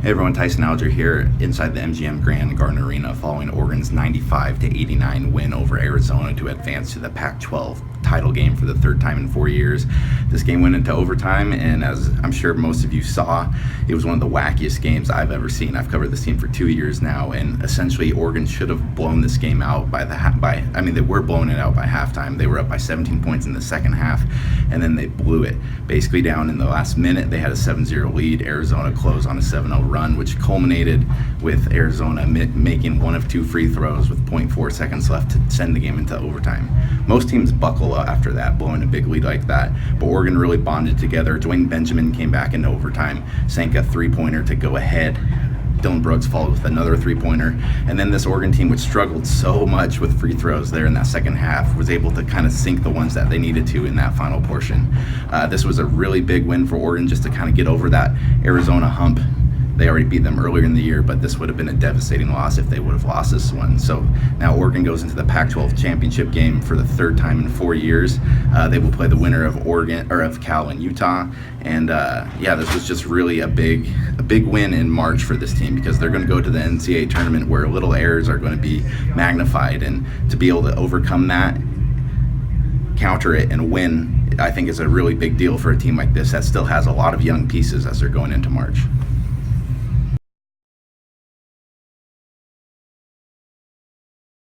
Hey everyone, Tyson Alger here inside the MGM Grand Garden Arena following Oregon's 95-89 win over Arizona to advance to the Pac-12 title game for the third time in 4 years. This game went into overtime, and as I'm sure most of you saw, it was one of the wackiest games I've ever seen. I've covered this team for 2 years now, and essentially Oregon should have blown this game out they were blowing it out by halftime. They were up by 17 points in the second half, and then they blew it. Basically down in the last minute, they had a 7-0 lead. Arizona closed on a 7-0 run, which culminated with Arizona making one of two free throws with 0.4 seconds left to send the game into overtime. Most teams buckle after that, blowing a big lead like that, but Oregon really bonded together. Dwayne Benjamin came back into overtime, sank a three-pointer to go ahead. Dylan Brooks followed with another three-pointer, and then this Oregon team, which struggled so much with free throws there in that second half, was able to kind of sink the ones that they needed to in that final portion. This was a really big win for Oregon just to kind of get over that Arizona hump. They already beat them earlier in the year, but this would have been a devastating loss if they would have lost this one. So now Oregon goes into the Pac-12 championship game for the third time in 4 years. They will play the winner of Cal and Utah. And this was just really a big win in March for this team, because they're going to go to the NCAA tournament where little errors are going to be magnified, and to be able to overcome that, counter it, and win, I think is a really big deal for a team like this that still has a lot of young pieces as they're going into March.